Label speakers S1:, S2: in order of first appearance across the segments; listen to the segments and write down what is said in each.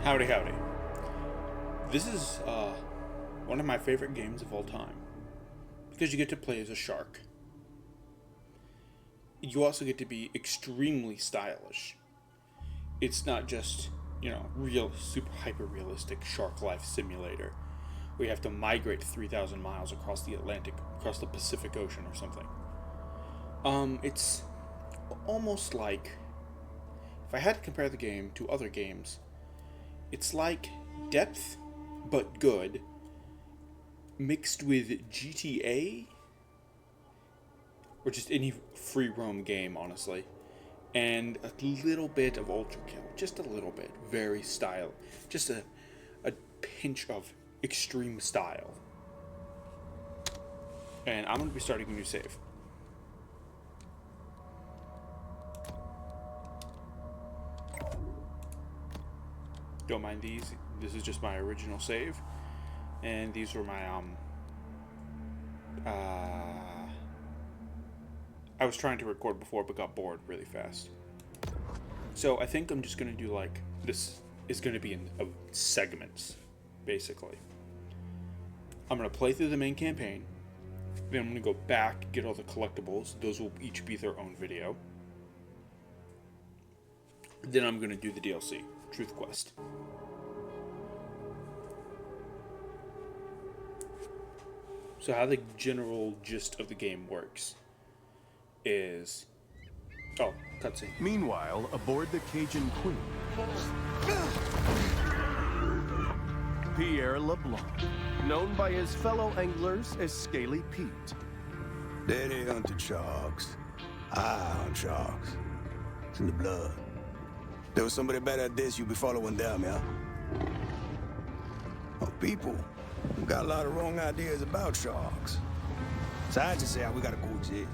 S1: Howdy, howdy. This is one of my favorite games of all time because you get to play as a shark. You also get to be extremely stylish. It's not just, real, super hyper-realistic shark life simulator where you have to migrate 3,000 miles across the Atlantic, across the Pacific Ocean or something. It's almost like, if I had to compare the game to other games, it's like Depth, but good, mixed with GTA, or just any free roam game, honestly, and a little bit of Ultra Kill, just a little bit, very style, just a pinch of extreme style. And I'm going to be starting a new save. Don't mind these. This is just my original save, and these were my I was trying to record before but got bored really fast. So I think I'm just gonna do this is gonna be in segments, basically. I'm gonna play through the main campaign, then I'm gonna go back, get all the collectibles. Those will each be their own video. Then I'm gonna do the DLC, Truth Quest. So how the general gist of the game works is... Oh, cutscene.
S2: Meanwhile, aboard the Cajun Queen, Pierre LeBlanc, known by his fellow anglers as Scaly Pete.
S3: Daddy hunted sharks. I hunt sharks. It's in the blood. There was somebody better at this, you'd be following them, yeah? Oh, people got a lot of wrong ideas about sharks. So I just say how we gotta coexist.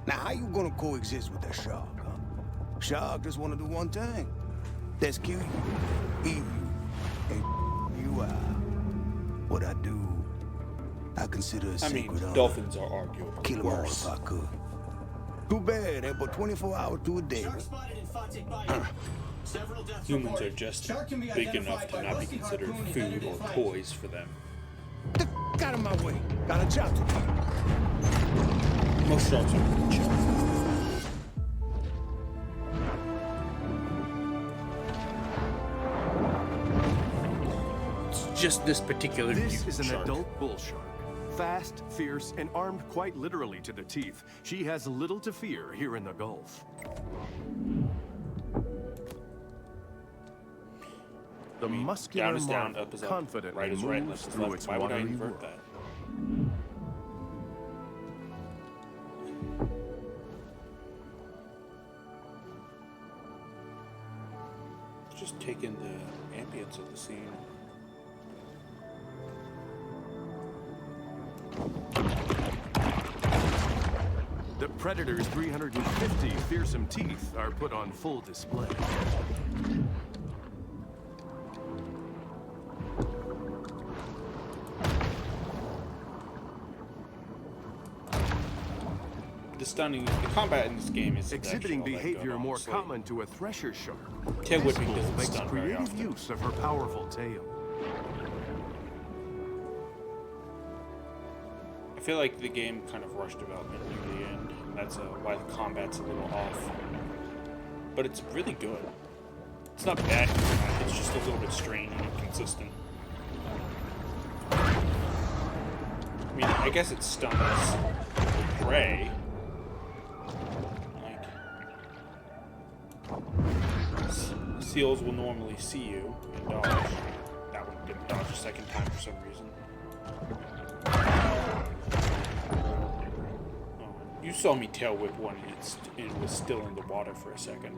S3: Now, how you gonna coexist with that shark, huh? Shark just wanna do one thing. That's kill you, eat you, and you out. What I do, I consider a sacred honor.
S1: Dolphins are arguably
S3: Kill them all
S1: worse.
S3: if I could. Too bad, they put 24 hours to a day.
S1: Humans are just big enough to not be considered food or toys for them.
S3: Get out of my way. Got a job to do.
S1: Most sharks are pretty chill. It's just this particular
S2: This is an
S1: shark.
S2: adult bull shark. Fast, fierce, and armed quite literally to the teeth. She has little to fear here in the Gulf. The muscular
S1: down is down,
S2: marvel
S1: up is up,
S2: confidently
S1: right is right,
S2: moves
S1: left is
S2: through
S1: left.
S2: its
S1: Why would I
S2: watery
S1: invert
S2: world.
S1: that? Just take in the ambience of the scene.
S2: The Predator's 350 fearsome teeth are put on full display.
S1: The combat in this game is
S2: Exhibiting
S1: actually all that
S2: behavior
S1: good,
S2: more
S1: honestly.
S2: common to a thresher shark.
S1: Tail
S2: This
S1: whipping
S2: bull
S1: doesn't
S2: makes
S1: stun very
S2: creative
S1: often.
S2: use of her powerful tail.
S1: I feel like the game kind of rushed development near the end. That's why the combat's a little off. But it's really good. It's not bad, it's just a little bit strange and inconsistent. I mean, I guess it stuns prey. Seals will normally see you and dodge. That one didn't dodge a second time for some reason. Oh, you saw me tail whip one and it was still in the water for a second.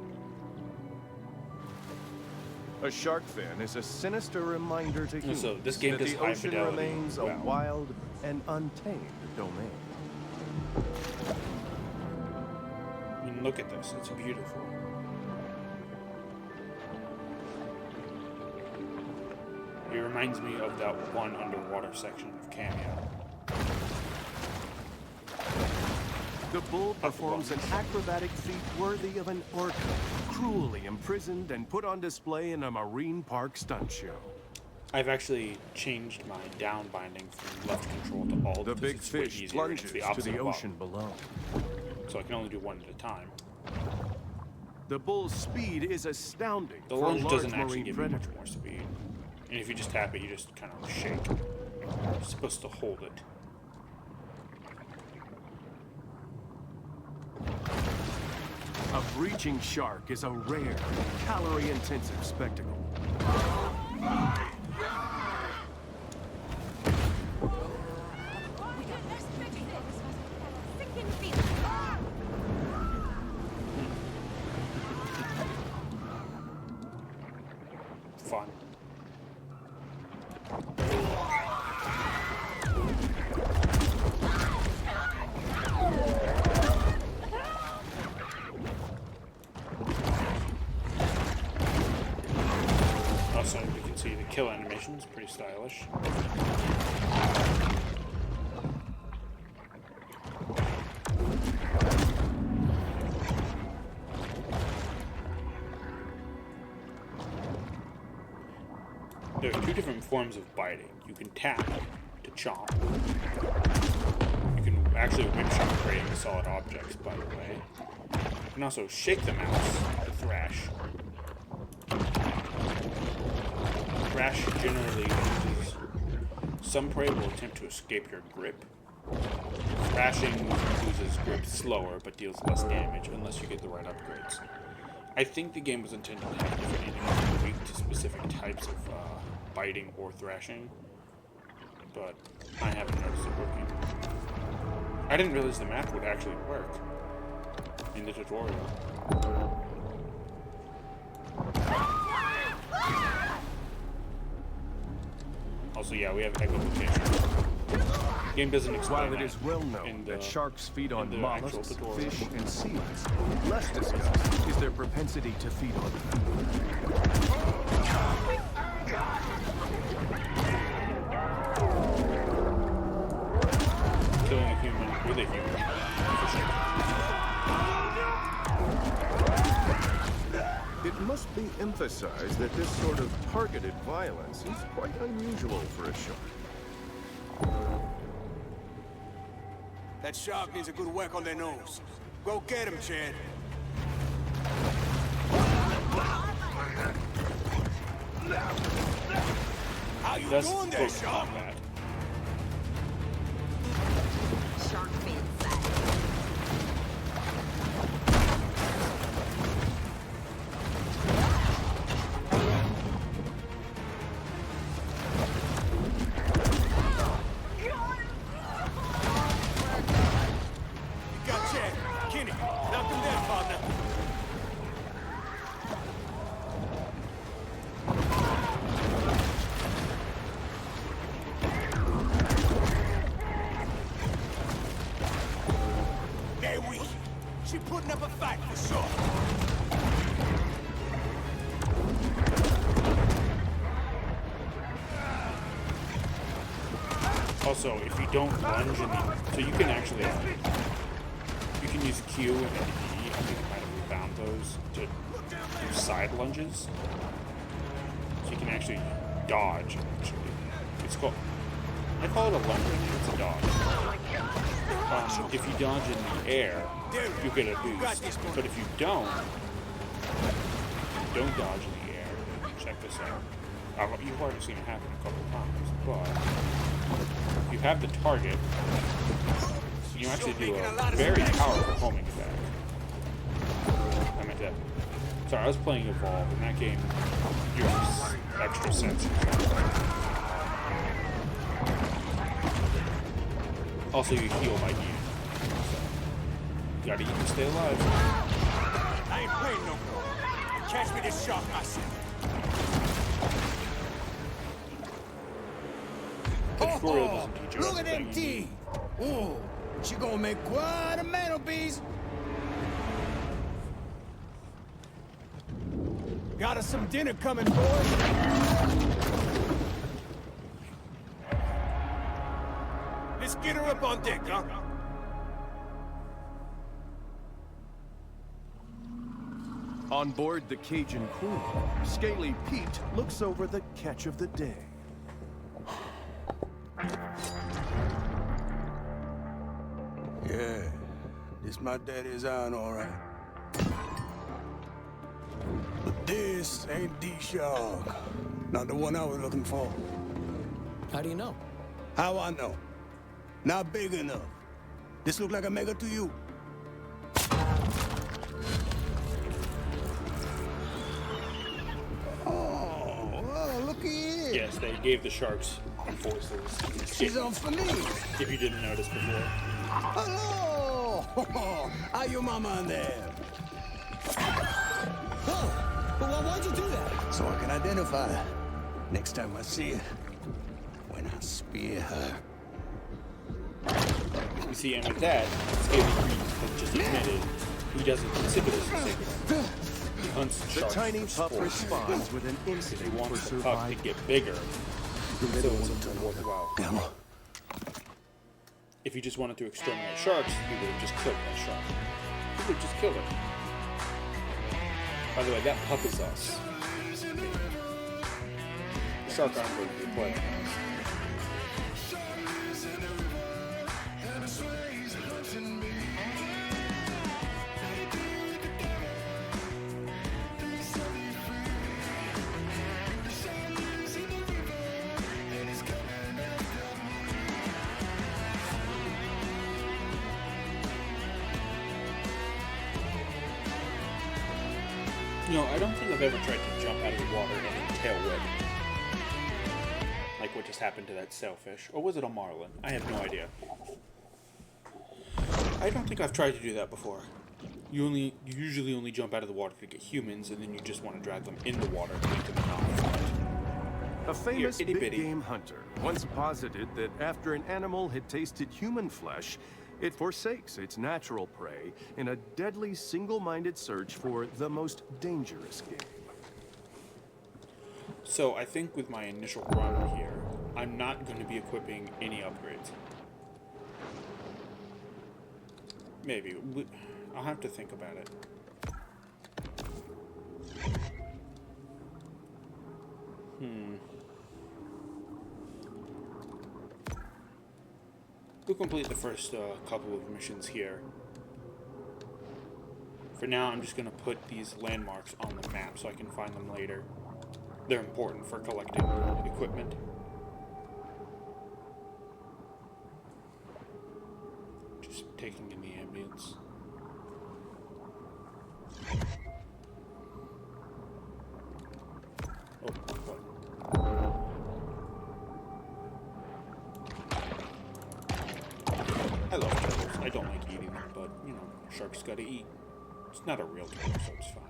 S2: A shark fin is a sinister reminder to humans
S1: So this game
S2: that
S1: does
S2: the
S1: high
S2: ocean
S1: fidelity.
S2: remains a
S1: Wow.
S2: wild and untamed domain.
S1: I mean, look at this. It's beautiful. It reminds me of that one underwater section of Cameo.
S2: The bull performs an acrobatic feat worthy of an orca, cruelly imprisoned and put on display in a marine park stunt show.
S1: I've actually changed my down binding from left control to alt.
S2: The big
S1: it's way
S2: fish
S1: easier, and it's
S2: plunges
S1: the
S2: to
S1: opposite
S2: the
S1: of
S2: ocean
S1: up.
S2: below.
S1: So I can only do one at a time.
S2: The bull's speed is astounding
S1: The
S2: for a
S1: lunge
S2: large
S1: doesn't actually
S2: marine
S1: give you
S2: predator.
S1: much more speed. And if you just tap it, you just kind of shake. You're supposed to hold it.
S2: A breaching shark is a rare, calorie-intensive spectacle.
S1: Fun. Also, you can see the kill animation is pretty stylish. There are two different forms of biting. You can tap to chomp. You can actually whip shot creating solid objects, by the way. You can also shake the mouse to thrash. Thrash generally uses... Some prey will attempt to escape your grip. Thrashing loses grip slower, but deals less damage unless you get the right upgrades. I think the game was intended to have different enemies weak to specific types of biting or thrashing, but I haven't noticed it working. I didn't realize the map would actually work in the tutorial. Also, yeah, we have echolocation. The game doesn't explain
S2: While it is well known that sharks feed on mollusks, fish, and seals, less discussed is their propensity to feed on food.
S1: Killing a human with a human.
S2: It must be emphasized that this sort of targeted violence is quite unusual for a shark.
S3: That shark needs a good whack on their nose. Go get him, Chad. How you
S1: That's
S3: doing there,
S1: close
S3: shark?
S1: combat.
S4: Shark fin size.
S3: You got Chad. Kenny, knock him down, partner. They're weak. She putting up a fight for sure.
S1: Also, if you don't lunge in the... So you can actually... You can use Q and then E. I think I might have rebound those to do side lunges. So you can actually dodge, actually. It's called... I call it a lunge, it's a dodge. If you dodge in the air, you get a boost. But if you don't dodge in the air, check this out. You've already seen it happen a couple times, but if you have the target, you actually do a very powerful homing attack. I meant that. Sorry, I was playing Evolve, and that game uses extra sensors. Also, you heal by eating. So, you gotta eat to stay alive.
S3: I ain't playing no more. Catch me this shark myself.
S1: The tutorial doesn't teach you
S3: Look at them
S1: everything.
S3: teeth. Oh, she gonna make quite a mantelpiece. Got us some dinner coming, boys. Let's get her up on deck, huh?
S2: On board the Cajun Queen, Scaly Pete looks over the catch of the day.
S3: Yeah, this my daddy's iron, all right. But this ain't the shark. Not the one I was looking for.
S5: How do you know?
S3: How I know? Not big enough. This look like a mega to you? Oh, well, look here.
S1: Yes, they gave the sharks voices.
S3: She's on for me.
S1: If you didn't notice before.
S3: Hello! How your mama in there?
S5: Oh, well, why'd you do that?
S3: So I can identify her next time I see her. When I spear her.
S1: You see, and with that, Scaly Pete has just admitted he doesn't consider this a sacred. He hunts
S2: The
S1: sharks
S2: tiny
S1: for
S2: pup
S1: sport.
S2: responds with an
S1: If he
S2: instinct for
S1: wants the pup to
S2: survival.
S1: get bigger, so it's worthwhile.
S3: Damn.
S1: If he just wanted to exterminate sharks, he would have just killed that shark. He would have just killed it. By the way, that pup is us. The shark aren't going to be playing us. You know, I don't think I've ever tried to jump out of the water and then tail whip. Like what just happened to that sailfish. Or was it a marlin? I have no idea. I don't think I've tried to do that before. You usually only jump out of the water to get humans, and then you just want to drag them in the water to make them enough.
S2: A famous
S1: Here, itty bitty.
S2: big-game hunter once posited that after an animal had tasted human flesh, it forsakes its natural prey in a deadly single-minded search for the most dangerous game.
S1: So I think with my initial run here, I'm not going to be equipping any upgrades. Maybe. I'll have to think about it. We'll complete the first couple of missions here. For now, I'm just going to put these landmarks on the map so I can find them later. They're important for collecting equipment. Just taking in the ambience. Oh, what? I love turtles. I don't like eating them, but, you know, sharks gotta eat. It's not a real turtle, so it's fine.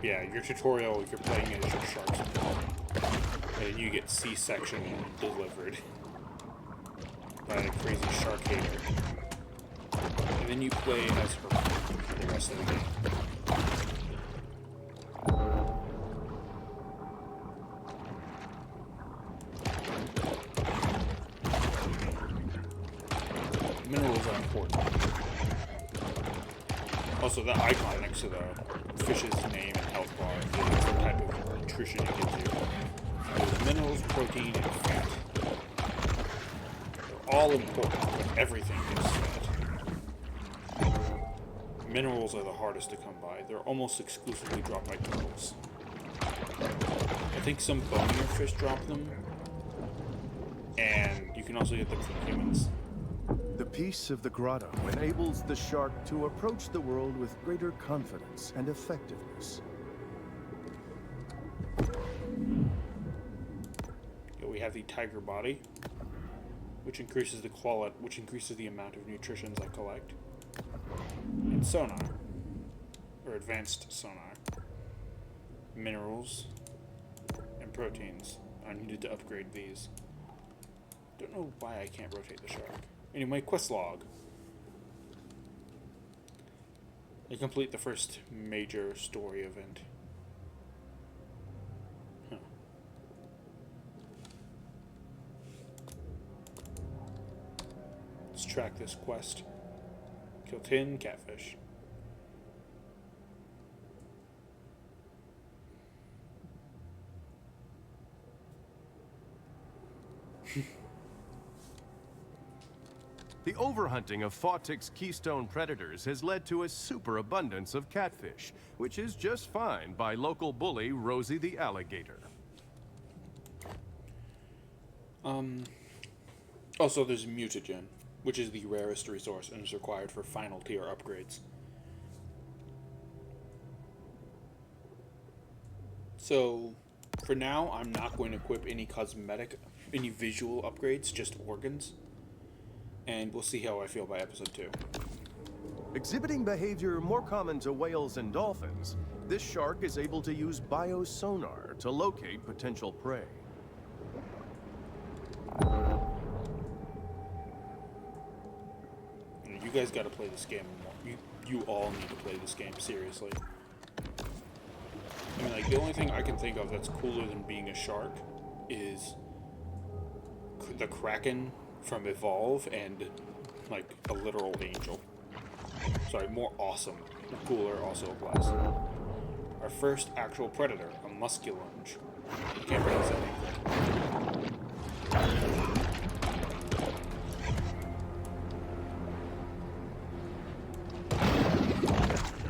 S1: Yeah, your tutorial, you're playing as your sharks. And you get C-section delivered by a crazy shark hater. And then you play as her for the rest of the game. Minerals are important. Also, the icon next to the fish's name and health bar is the type of nutrition it gives you. There's minerals, protein, and fat. They're all important, but everything is fat. Minerals are the hardest to come by. They're almost exclusively dropped by turtles. I think some bonier fish drop them, and you can also get them from humans.
S2: The peace of the grotto enables the shark to approach the world with greater confidence and effectiveness.
S1: Here we have the tiger body, which increases the amount of nutritions I collect. And sonar, or advanced sonar. Minerals and proteins. I needed to upgrade these. Don't know why I can't rotate the shark. Anyway, quest log. They complete the first major story event. Huh. Let's track this quest. Kill 10 catfish.
S2: The overhunting of fawtick's keystone predators has led to a superabundance of catfish, which is just fine by local bully Rosie the alligator.
S1: Also, there's mutagen, which is the rarest resource and is required for final tier upgrades. So, for now, I'm not going to equip any visual upgrades, just organs. And we'll see how I feel by episode 2.
S2: Exhibiting behavior more common to whales and dolphins, this shark is able to use biosonar to locate potential prey.
S1: You guys got to play this game more. You all need to play this game seriously. I mean, like, the only thing I can think of that's cooler than being a shark is the Kraken from Evolve and, like, a literal angel. Sorry, more awesome. Cooler also applies. Our first actual predator, a musculunge. I can't pronounce that name.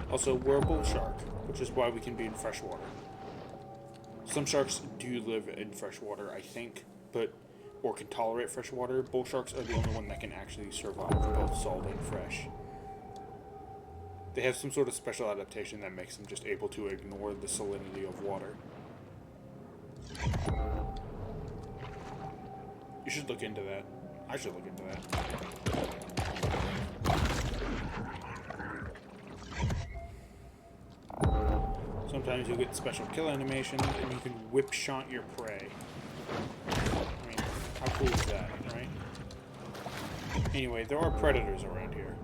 S1: Also, we're a bull shark, which is why we can be in freshwater. Some sharks do live in freshwater, I think, or can tolerate freshwater. Bull sharks are the only one that can actually survive both salt and fresh. They have some sort of special adaptation that makes them just able to ignore the salinity of water. You should look into that. I should look into that. Sometimes you'll get special kill animations and you can whip shot your prey. I mean, how cool is that, right? Anyway, there are predators around here.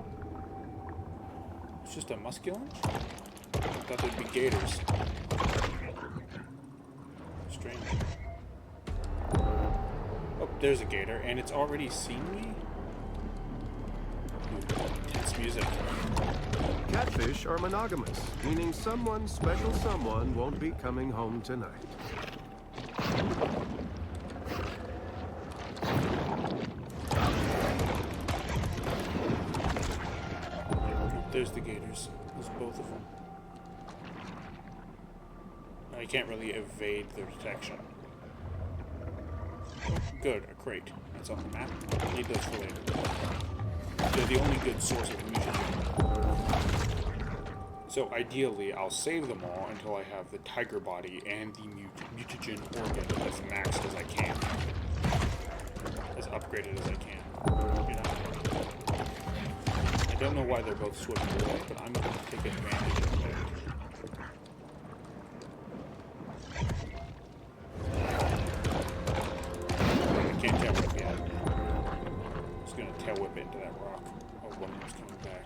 S1: It's just a musculunge? I thought there'd be gators. Strange. Oh, there's a gator, and it's already seen me? Ooh, intense music.
S2: Catfish are monogamous, meaning someone special someone won't be coming home tonight.
S1: There's the gators. There's both of them. I can't really evade their detection. Oh, good, a crate. That's on the map. I need those for later. They're the only good source of mutagen. So ideally, I'll save them all until I have the tiger body and the mutagen organ as maxed as I can. As upgraded as I can. You know? I don't know why they're both swimming away, but I'm going to take advantage of it. I can't tail whip yet. I'm just going to tail whip into that rock. Oh, one of them's coming back.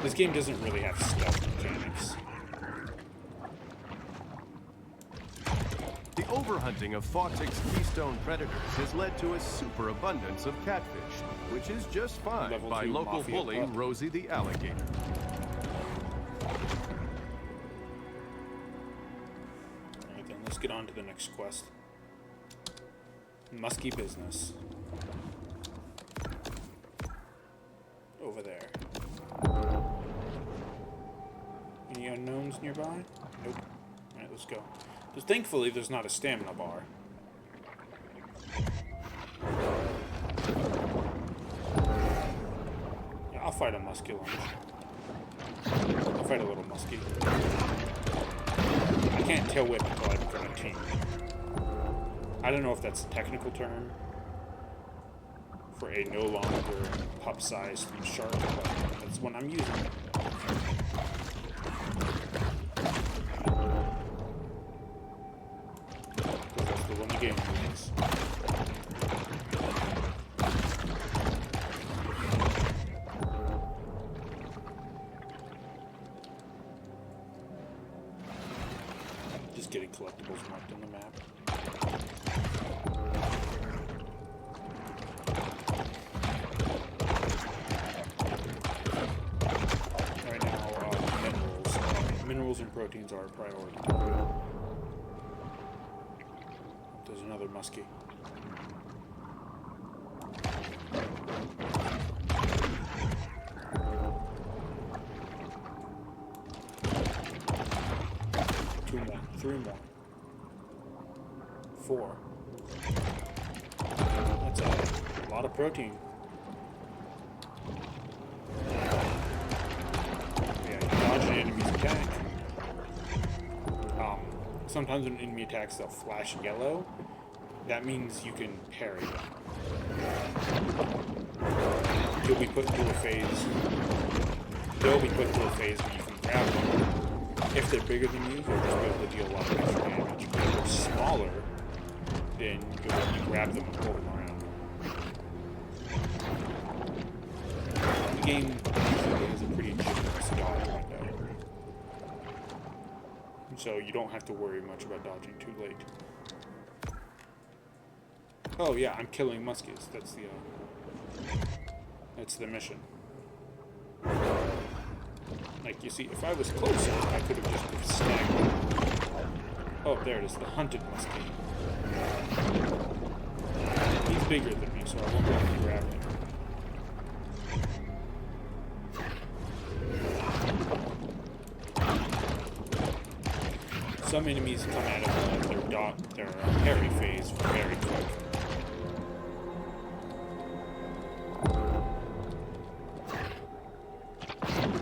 S1: This game doesn't really have stealth mechanics.
S2: The overhunting of fawtick's keystone predators has led to a superabundance of catfish, which is just fine
S1: Level
S2: by
S1: 2
S2: local
S1: mafia
S2: bully
S1: pup.
S2: Rosie the alligator.
S1: Alright then, let's get on to the next quest. Musky business. Over there. Any unknowns nearby? Nope. Alright, let's go. But thankfully, there's not a stamina bar. Yeah, I'll fight a musculunge. I'll fight a little musky. I can't tail whip until I become a team. I don't know if that's a technical term for a no longer pup-sized shark, but that's what I'm using. That's the when the game begins. Just getting collectibles marked on the map. Right now, minerals. Minerals and proteins are a priority. There's another muskie. Two more. Three more. Four. That's a lot of protein. Yeah, you dodge an enemy's attack. Sometimes when an enemy attacks, they'll flash yellow. That means you can parry them. You'll be put through a phase. They'll be put through a phase where you can grab them. If they're bigger than you, you'll just be able to deal a lot of extra damage. If they're smaller, then you'll let you grab them and pull them around. The game usually has a pretty generous dodge window. So you don't have to worry much about dodging too late. Oh yeah, I'm killing muskies. That's the mission. Like, you see, if I was closer, I could have just been snagged. Oh, there it is, the hunted muskie. He's bigger than me, so I won't be able to grab him. Some enemies come out of their parry phase very quick.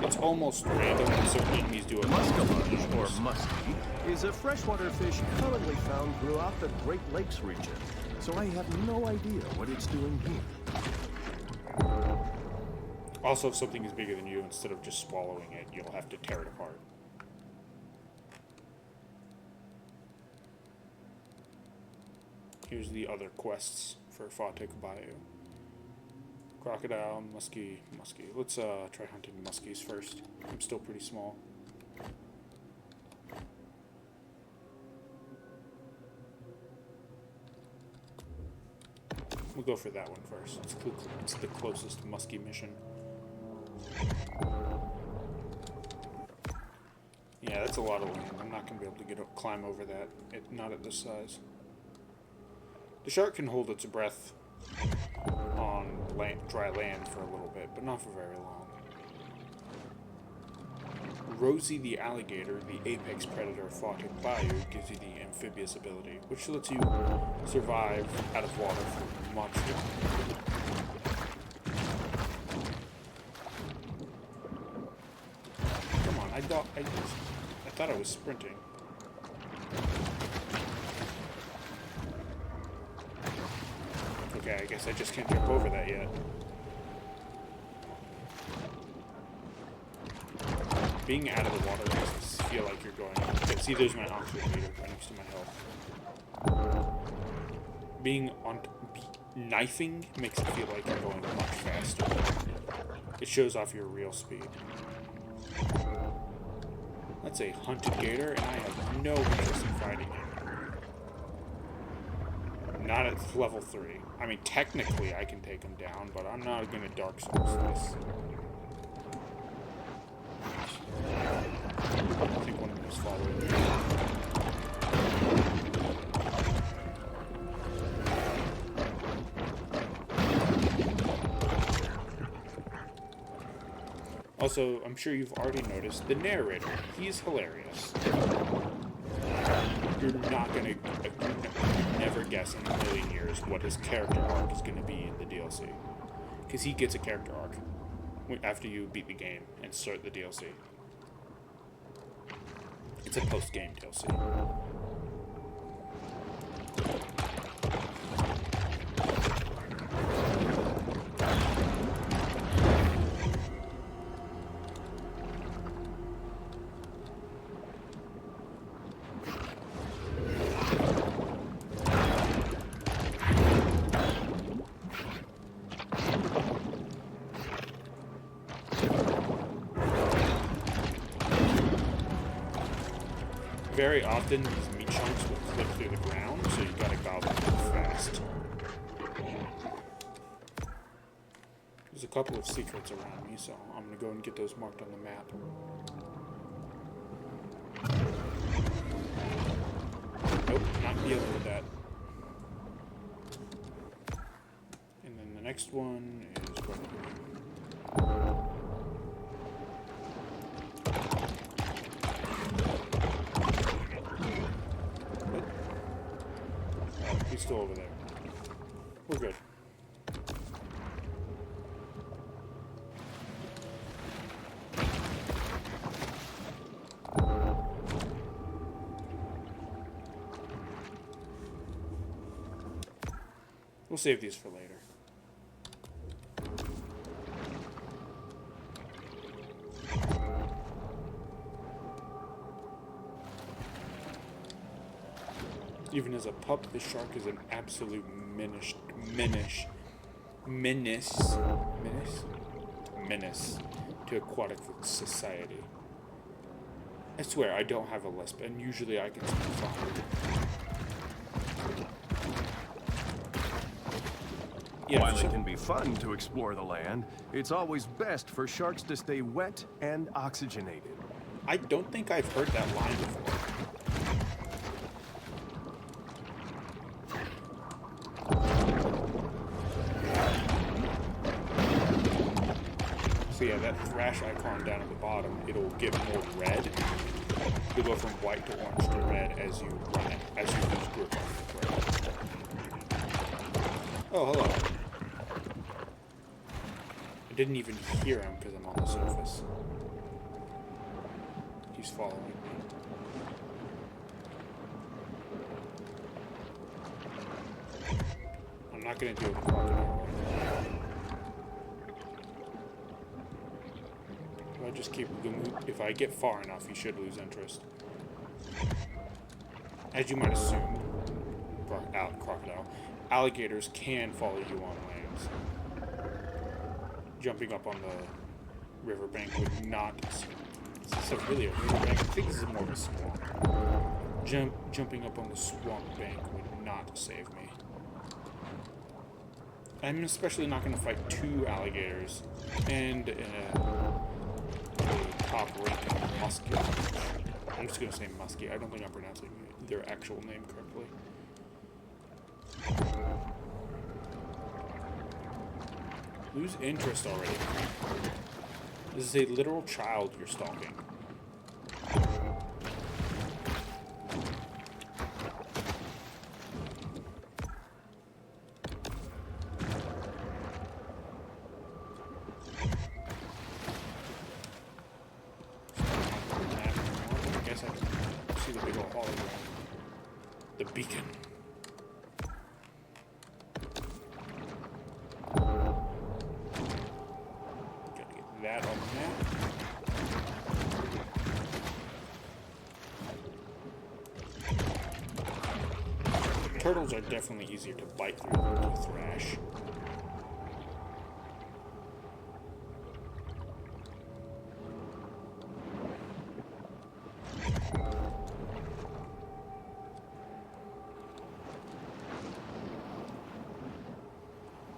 S1: It's almost random when certain enemies do it.
S2: Muscalonge, or muskie, is a freshwater fish commonly found throughout the Great Lakes region, so I have no idea what it's doing here.
S1: Also, if something is bigger than you, instead of just swallowing it, you'll have to tear it apart. Here's the other quests for Fawtick Bayou. Crocodile, muskie. Let's try hunting muskies first. I'm still pretty small. We'll go for that one first. It's the closest muskie mission. Yeah, that's a lot of land. I'm not going to be able to climb over that. Not at this size. The shark can hold its breath on dry land for a little bit, but not for very long. Rosie the alligator, the apex predator of Fawtick Bayou, gives you the amphibious ability, which lets you survive out of water for much longer. Come on, I thought I was sprinting. Okay, I guess I just can't jump over that yet. Being out of the water makes it feel like you're going up. Okay, see, there's my oxygen meter right next to my health. Being knifing makes it feel like you're going much faster. It shows off your real speed. That's a hunted gator, and I have no interest in fighting it. Not at level 3. I mean, technically I can take him down, but I'm not going to Dark Souls this. I think one of them is following me. Also, I'm sure you've already noticed the narrator. He's hilarious. You're not gonna never guess in a million years what his character arc is gonna be in the DLC, because he gets a character arc after you beat the game and start the DLC. It's a post-game DLC. very often these meat chunks will clip through the ground, so you gotta gobble them fast. There's a couple of secrets around me, so I'm gonna go and get those marked on the map. Nope, not dealing with that. And then the next one is right here. He's still over there. We're good. We'll save these for later. Even as a pup, this shark is an absolute menace to aquatic society. I swear, I don't have a lisp, and usually I can speak fine. Yeah,
S2: While it can be fun to explore the land, it's always best for sharks to stay wet and oxygenated.
S1: I don't think I've heard that line before. So yeah, that thrash icon down at the bottom, it'll get more red. It'll go from white to orange to red as you run it, as you lose grip on the prey. Oh, hello. I didn't even hear him because I'm on the surface. He's following me. I'm not going to deal with the crocodile. If I just keep moving, if I get far enough, he should lose interest. As you might assume, crocodile, alligators can follow you on lands. Jumping up on the riverbank would not. Is this really a riverbank? I think this is more of a swamp. Jumping up on the swamp bank would not save me. I'm especially not going to fight two alligators and a top-ranking muskie. I'm just going to say muskie. I don't think I'm pronouncing their actual name correctly. Lose interest already. This is a literal child you're stalking. I guess I can see the big old hologram. The beacon. That on the map. Turtles are definitely easier to bite through than to thrash.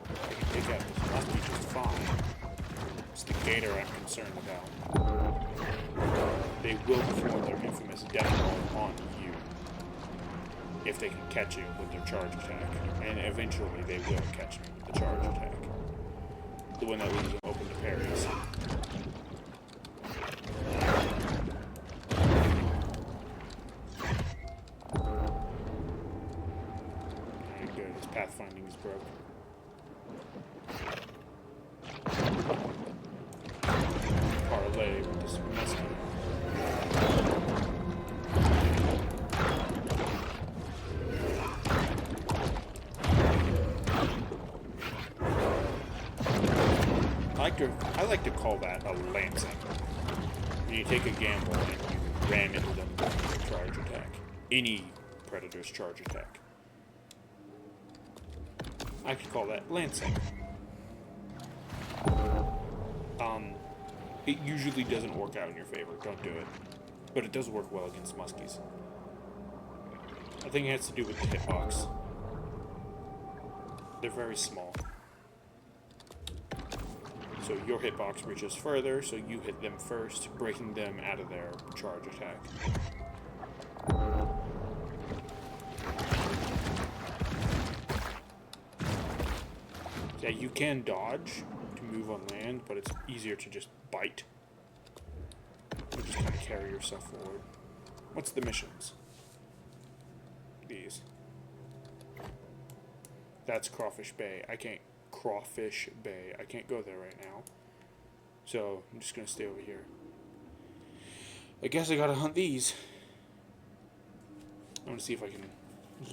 S1: I can take out this muskie just fine. It's the gator I'm concerned about. They will perform their infamous death roll on you if they can catch you with their charge attack. And eventually they will catch me with the charge attack. The one that leaves them open to parries. Alright, good. His pathfinding is broke. Parlay with this musket. I like to call that a lancing. When you take a gamble and you ram into them with a charge attack. Any predator's charge attack. I could call that lancing. It usually doesn't work out in your favor. Don't do it. But it does work well against muskies. think it has to do with the hitbox. They're very small. So your hitbox reaches further, so you hit them first, breaking them out of their charge attack. Yeah, you can dodge to move on land, but it's easier to just bite. Or just kind of carry yourself forward. What's the missions? These. That's Crawfish Bay. Crawfish Bay. I can't go there right now. So, I'm just gonna stay over here. I guess I gotta hunt these. I wanna see if I can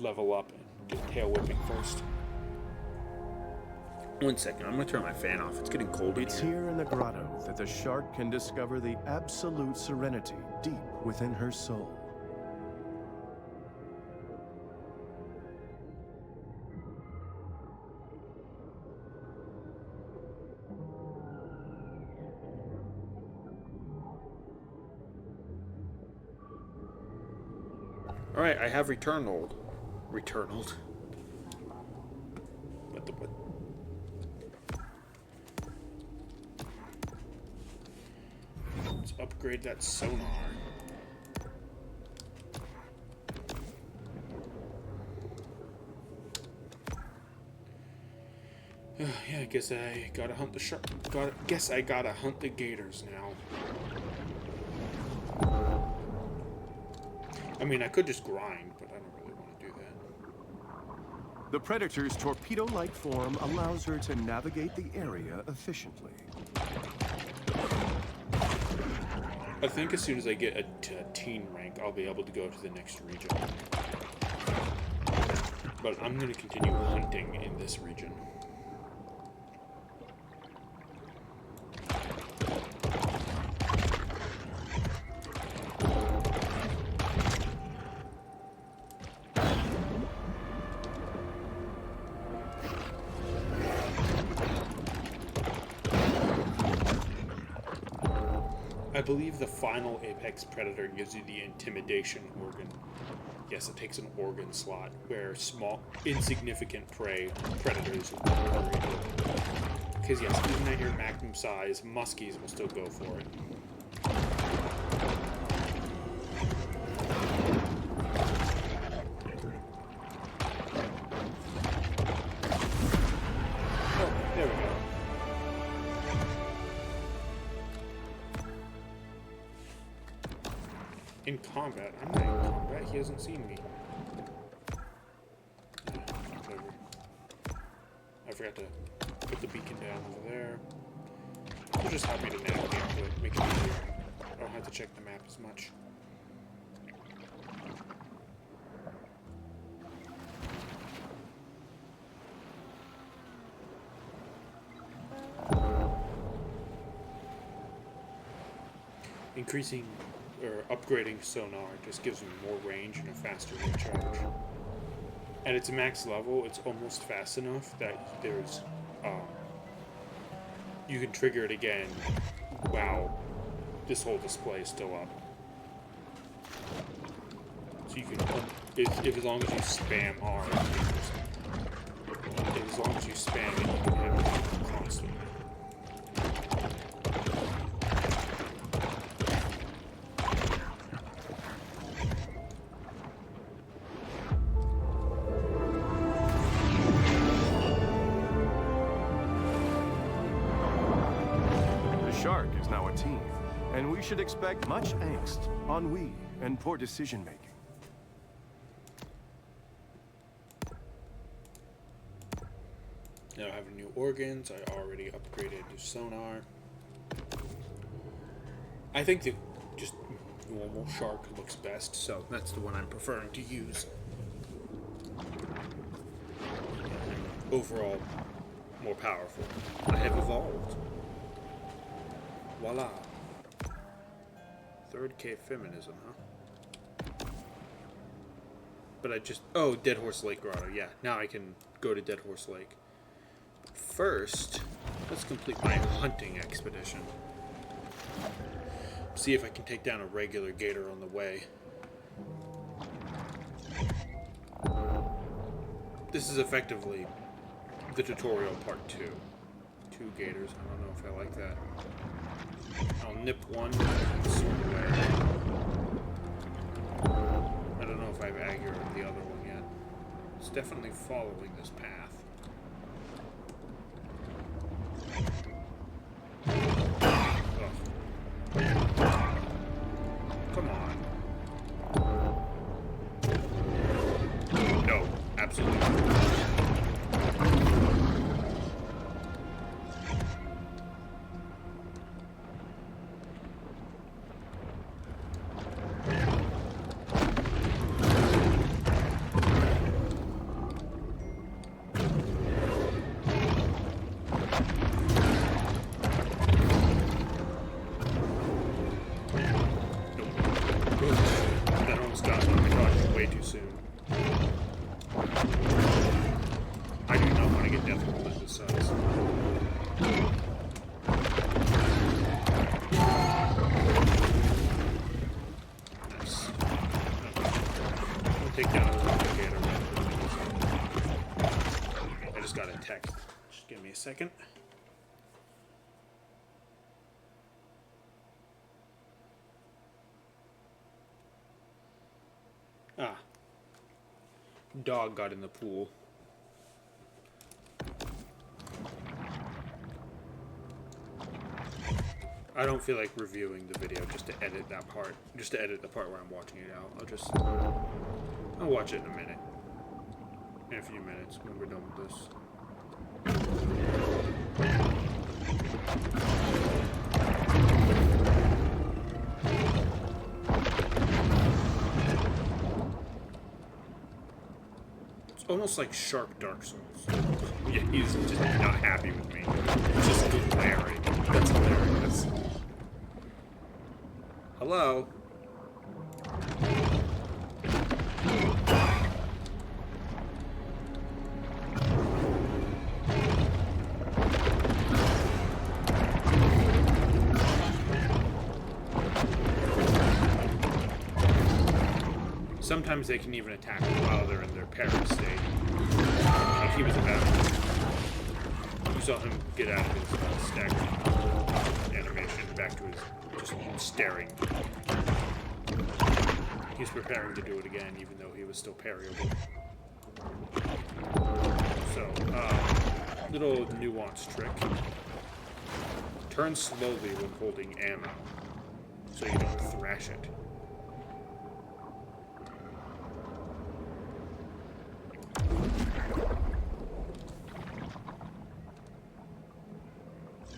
S1: level up and get tail whipping first. 1 second, I'm gonna turn my fan off. It's getting cold in
S2: It's
S1: here.
S2: here in the grotto that the shark can discover the absolute serenity deep within her soul.
S1: Alright, I have returned. What? Let's upgrade that sonar. Yeah, I guess I gotta hunt the shark. Guess I gotta hunt the gators now. I mean, I could just grind, but I don't really want to do that.
S2: The Predator's torpedo-like form allows her to navigate the area efficiently.
S1: I think as soon as I get a teen rank, I'll be able to go to the next region. But I'm going to continue hunting in this region. I believe the final Apex Predator gives you the intimidation organ. Yes, it takes an organ slot where small, insignificant predators will hurry. Because yes, even at your magnum size, muskies will still go for it. Oh, there we go. In combat? I'm not in combat. He hasn't seen me. Whatever. I forgot to put the beacon down over there. It'll just help me to navigate to it, make it easier. I don't have to check the map as much. Increasing or upgrading sonar just gives me more range and a faster recharge. At its max level, it's almost fast enough that there's you can trigger it again while this whole display is still up. So you can, if as long as you spam R, as long as you spam it, you can have it constantly.
S2: And we should expect much angst, ennui, and poor decision-making.
S1: Now I have new organs. I already upgraded to sonar. I think the just normal shark looks best, so that's the one I'm preferring to use. Overall, more powerful. I have evolved. Voila. 3rd K feminism, huh? But I just... Oh, Dead Horse Lake Grotto. Yeah, now I can go to Dead Horse Lake. But first, let's complete my hunting expedition. See if I can take down a regular gator on the way. This is effectively the tutorial part 2. 2 gators. I don't know if I like that. I'll nip one and swim away. I don't know if I've aggroed the other one yet. It's definitely following this path. Ugh. Come on. No, absolutely not. That almost got me. I dodged way too soon. I do not want to get death rolled at this size. Nice. I'll take down a little gator. I just got a text. Just give me a second. Ah. Dog got in the pool. I don't feel like reviewing the video just to edit that part. Just to edit the part where I'm watching it out. I'll watch it in a minute. In a few minutes when we're done with this. Almost like Shark Dark Souls. Yeah, he's just not happy with me. He's just glaring. That's hilarious. Hello? Sometimes they can even attack while they're in their parent state. Like he was about. You saw him get out of his staggering animation back to his just staring. He's preparing to do it again, even though he was still parryable. So, little nuanced trick. Turn slowly when holding ammo, so you don't thrash it.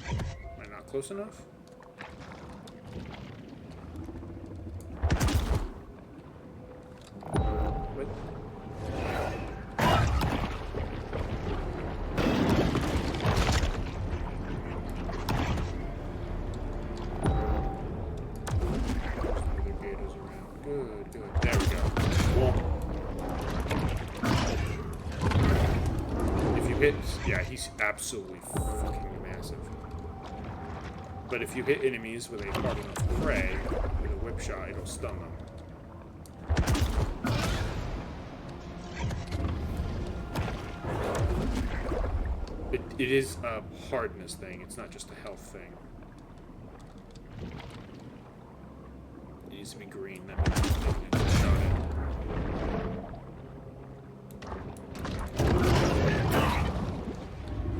S1: Am I not close enough? What? Other gators around. Good, good. There we go. Well, if you hit, yeah, he's absolutely fucking massive. But if you hit enemies with a hard enough prey with a whip shot, it'll stun them. It is a hardness thing, it's not just a health thing. It needs to be green, that means it's getting a shot at.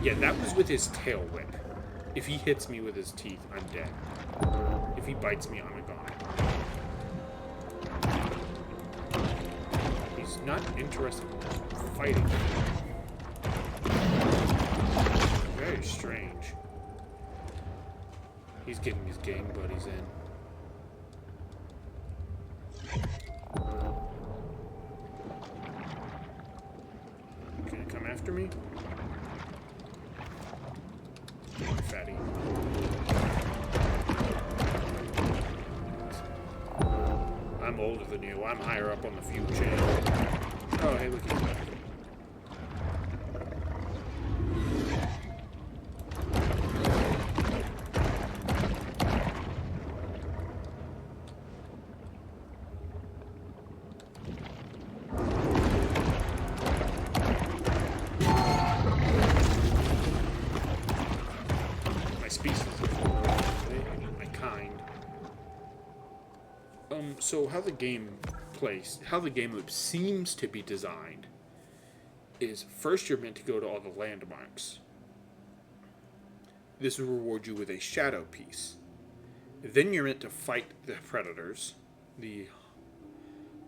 S1: Yeah, that was with his tail whip. If he hits me with his teeth, I'm dead. If he bites me, I'm gone. He's not interested in fighting. Very strange. He's getting his gang buddies in. Can you come after me? Come on, fatty. I'm older than you. I'm higher up on the food chain. Oh, hey, look at that. So how the game loop seems to be designed is first you're meant to go to all the landmarks. This will reward you with a shadow piece. Then you're meant to fight the predators, the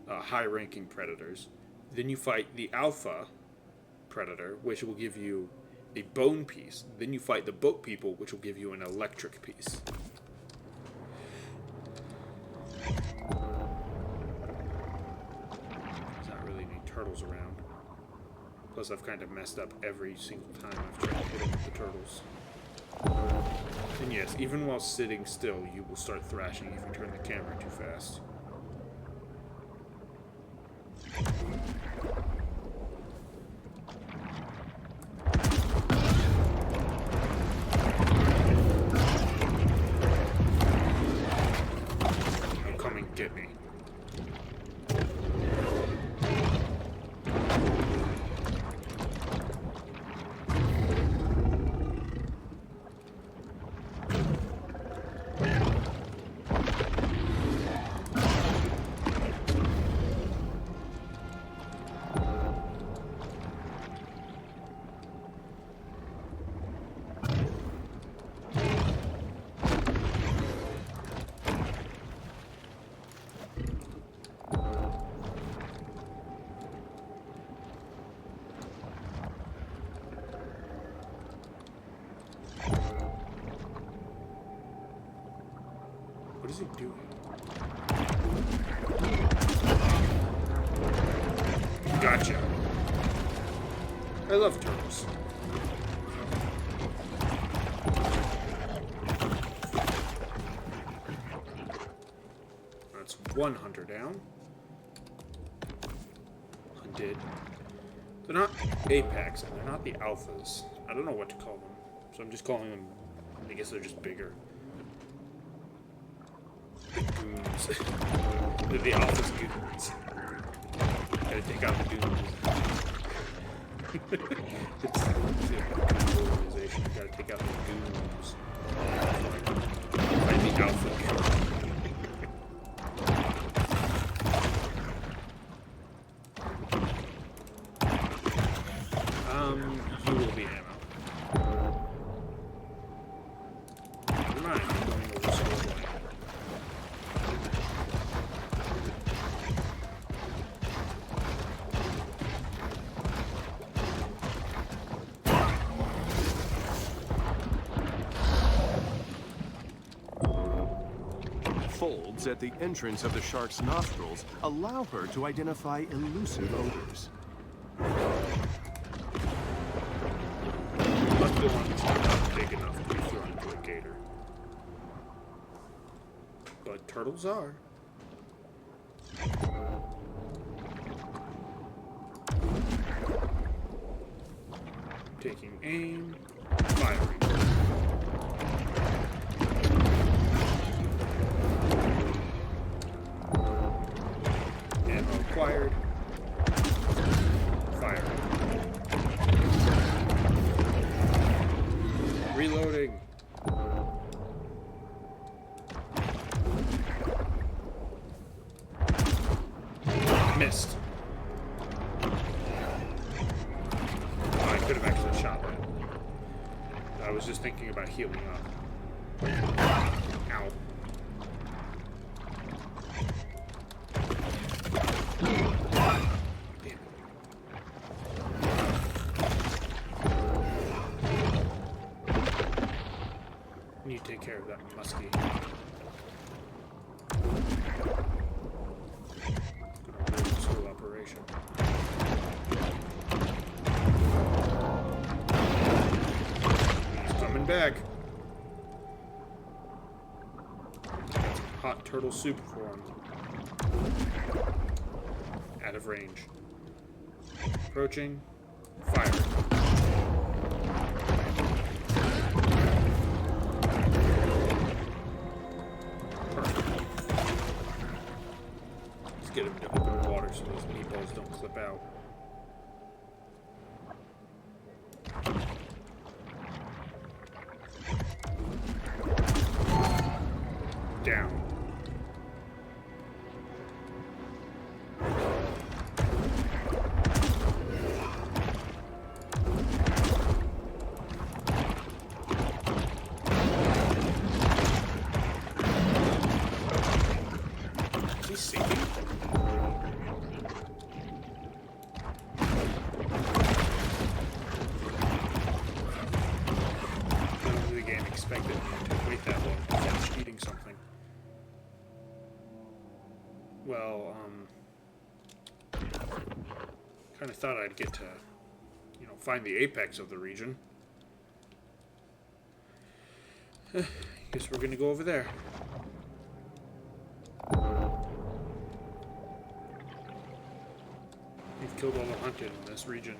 S1: high-ranking predators. Then you fight the alpha predator, which will give you a bone piece. Then you fight the boat people, which will give you an electric piece. There's not really any turtles around. Plus, I've kind of messed up every single time I've tried to hit them with the turtles. And yes, even while sitting still, you will start thrashing if you turn the camera too fast. Oh, come and get me. What is he doing? Gotcha. I love turtles. That's one hunter down. Hunted. They're not apex, and they're not the alphas. I don't know what to call them, so I'm just calling them, I guess they're just bigger. Goons. They're the alpha's goons. Gotta take out the goons. It's the organization. You gotta take out the goons. Fight the alpha. You will be ammo. Never mind, I'm going over slow way.
S2: Folds at the entrance of the shark's nostrils allow her to identify elusive odors.
S1: But the one's not big enough to be thrown into a gator. But turtles are. Taking aim, firing. Ammo acquired. Firing. Reloading. Missed. Oh, I could have actually shot that. I was just thinking about healing up. Ow. Damn it. Need to take care of that muskie. This whole operation. He's coming back. Got some hot turtle soup for him. Out of range. Approaching. Fire. Get him to open water so those meatballs don't clip out. Down. expect it to wait that long to finish eating something. Well, kind of thought I'd get to, you know, find the apex of the region. Guess we're gonna go over there. We've killed all the hunted in this region.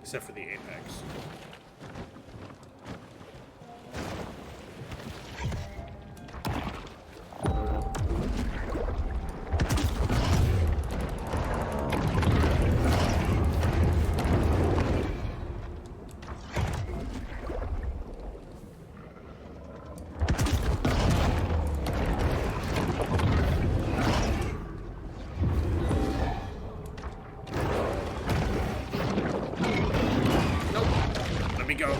S1: Except for the apex. Go.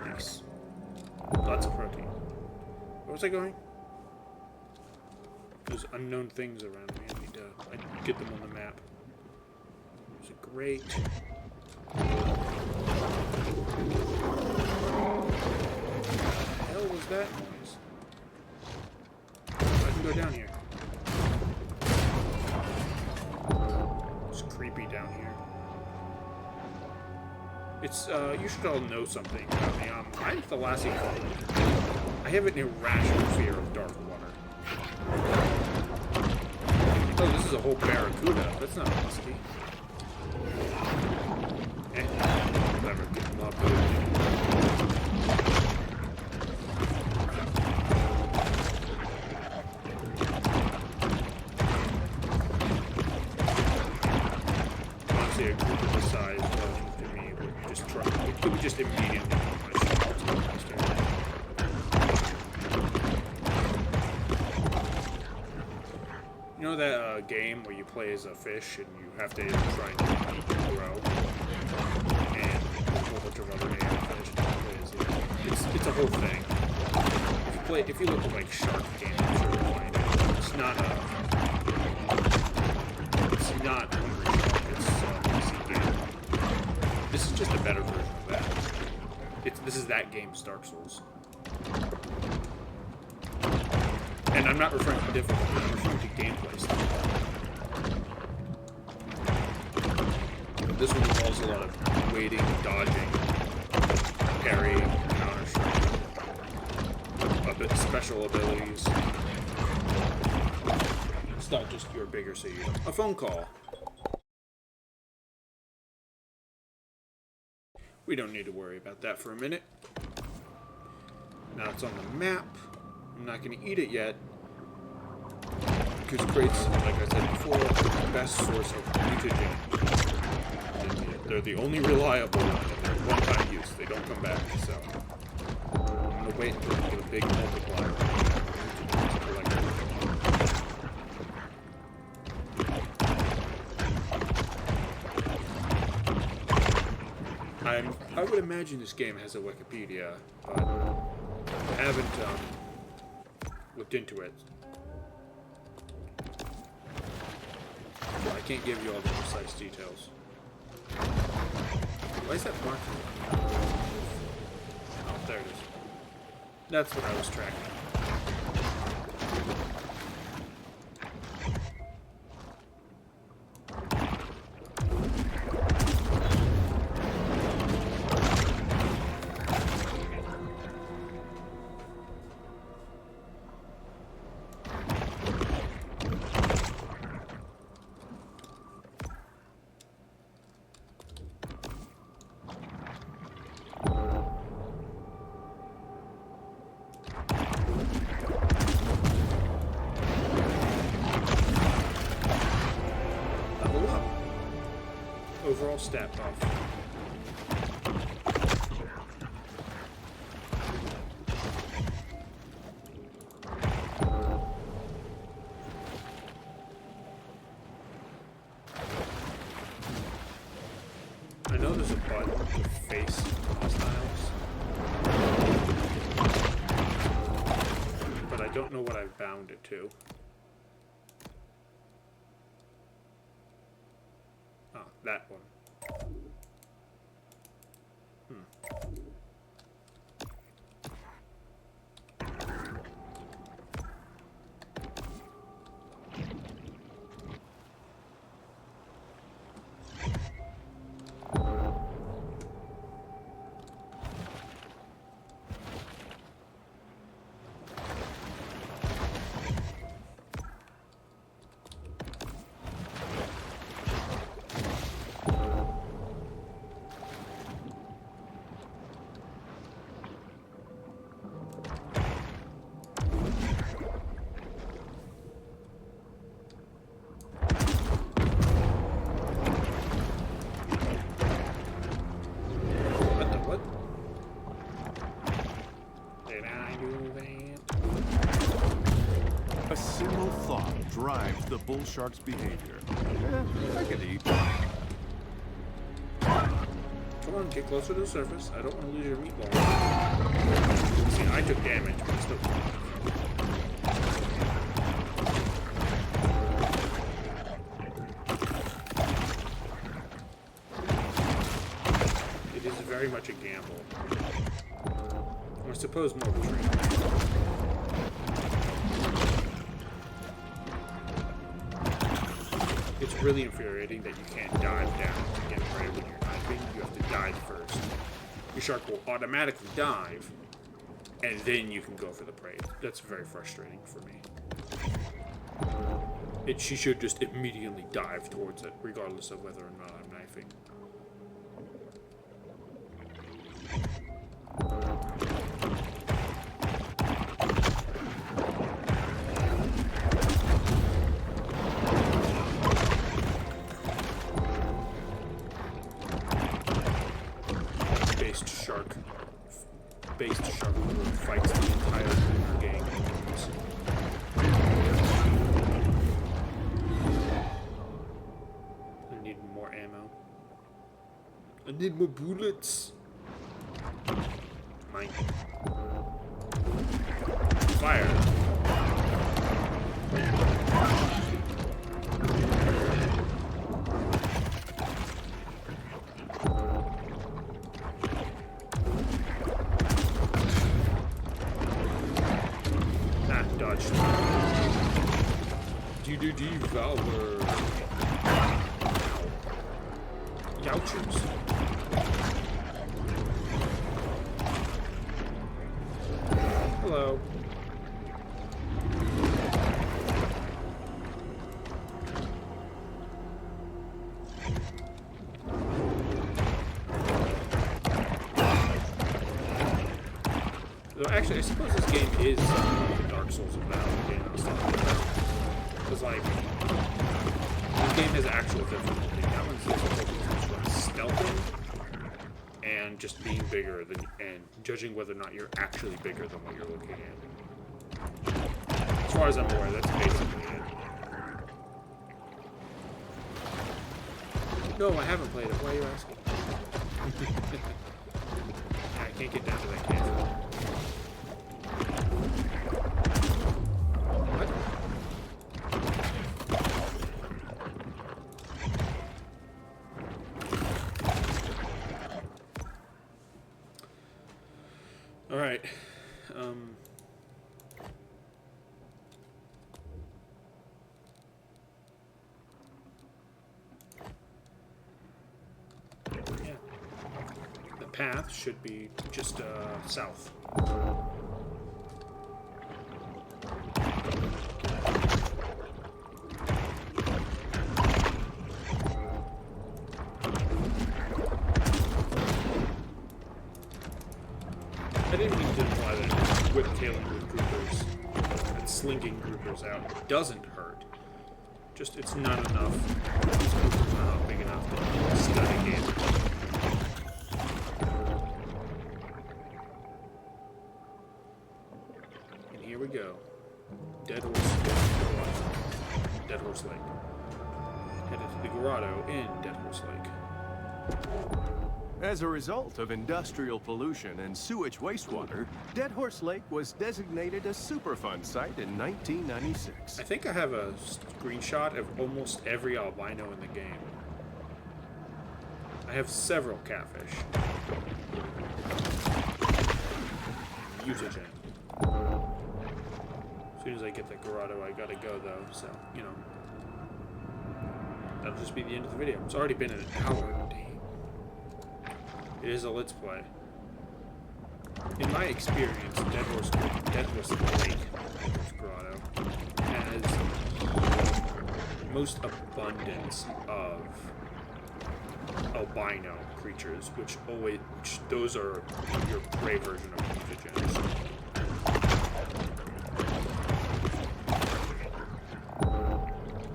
S1: Nice. Lots of protein. Where was I going? There's unknown things around me. I need to get them on the map. Great. What the hell was that noise? I can go down here. It's creepy down here. It's, you should all know something about me. I'm thalassic. I have an irrational fear of dark water. Oh, this is a whole barracuda. That's not a husky. Never get them up. Honestly, a group of this size relative to me would just try. It would just immediately You know that game where you play as a fish and you have to try and eat and grow? And a whole bunch of other alien fish and play as it. It's a whole thing. If you look at like Shark Game, I'm sure you'll find it. It's not Hungry Shark, it's PC game. This is just a better version of that. This is that game's Dark Souls. And I'm not referring to difficulty, I'm referring to gameplay style. This one involves a lot of waiting, dodging, parrying, counter-strike, a bit of special abilities. It's not just you're bigger so you don't. A phone call. We don't need to worry about that for a minute. Now it's on the map. I'm not going to eat it yet, because crates, like I said before, are the best source of mutagen. They're the only reliable one, and they're one-time use. They don't come back, so I'm going to wait until I get a big multiplier. I would imagine this game has a Wikipedia, but I haven't looked into it. Well, I can't give you all the precise details. Why is that marking? Oh, there it is. That's what I was tracking. Overall stat buff. there's a button to face hostiles. But I don't know what I've bound it to. Ah, that one.
S2: A single thought drives the bull shark's behavior. I could eat.
S1: Come on, get closer to the surface. I don't want to lose your meatball. See, I took damage, but it's still It is very much a gamble. Or I suppose more of a trade. It's really infuriating that you can't dive down to get prey when you're diving. You have to dive first. Your shark will automatically dive, and then you can go for the prey. That's very frustrating for me. She should just immediately dive towards it, regardless of whether or not I'm knifing. Based shark group fights the entire gang. I need more ammo. I need more bullets. Mine. Fire. Devour. Youchers. Hello. Though actually, I suppose this game is the Dark Souls of Battle game I was talking about. Because, like, this game has actual difficulty. That one's difficulty comes from stealthing and just being bigger than, and judging whether or not you're actually bigger than what you're looking at. As far as I'm aware, that's basically it. No, I haven't played it. Why are you asking? I can't get down to that canyon. Alright, yeah, the path should be just, south. I didn't mean to imply that whip-tailing with groupers and slinking groupers out doesn't hurt. Just, it's not enough. These groupers are not big enough to study damage. And here we go. Dead Horse Lake. Headed to the grotto in Dead Horse Lake.
S2: As a result of industrial pollution and sewage wastewater, Dead Horse Lake was designated a Superfund site in 1996.
S1: I think I have a screenshot of almost every albino in the game. I have several catfish. Mutagen. As soon as I get that grotto, I gotta go though, so, you know. That'll just be the end of the video. It's already been an hour. Dang. It is a Let's Play. In my experience, Dead Horse Lake Grotto has most abundance of albino creatures, which those are your prey version of mutagens.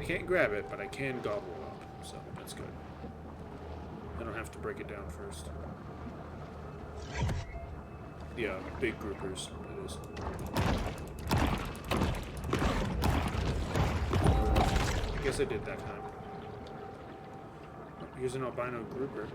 S1: I can't grab it, but I can gobble it up, so that's good. I don't have to break it down first. Yeah, big groupers, that is. I guess I did that time. Oh, here's an albino grouper.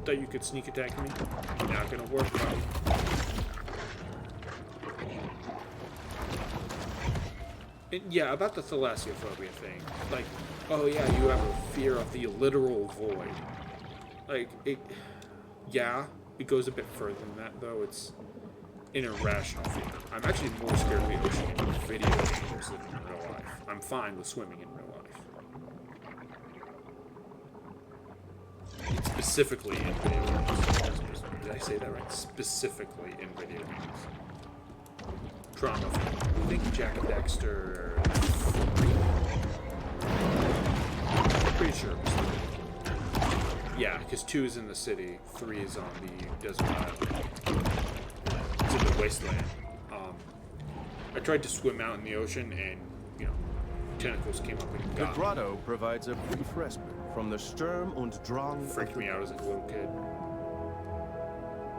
S1: Thought you could sneak attack me. Not gonna work, bro. And yeah, about the thalassophobia thing. Like, oh yeah, you have a fear of the literal void. Like, yeah, it goes a bit further than that, though. It's an irrational fear. I'm actually more scared of the ocean in video games than in real life. I'm fine with swimming in real life. Specifically in video games. Did I say that right? Specifically in video games. Trauma. I think Jack and Dexter 3? Pretty sure it was 3. Yeah, because 2 is in the city, 3 is on the desert island. It's in the wasteland. I tried to swim out in the ocean and, you know, tentacles came up and got me.
S2: The grotto provides a brief respite from the Sturm und Drang.
S1: Freaked me out as a little kid.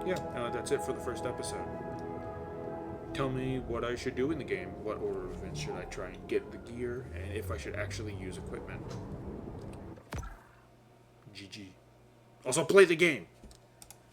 S1: Yeah, that's it for the first episode. Tell me what I should do in the game. What order of events should I try and get the gear, and if I should actually use equipment. GG. Also, play the game!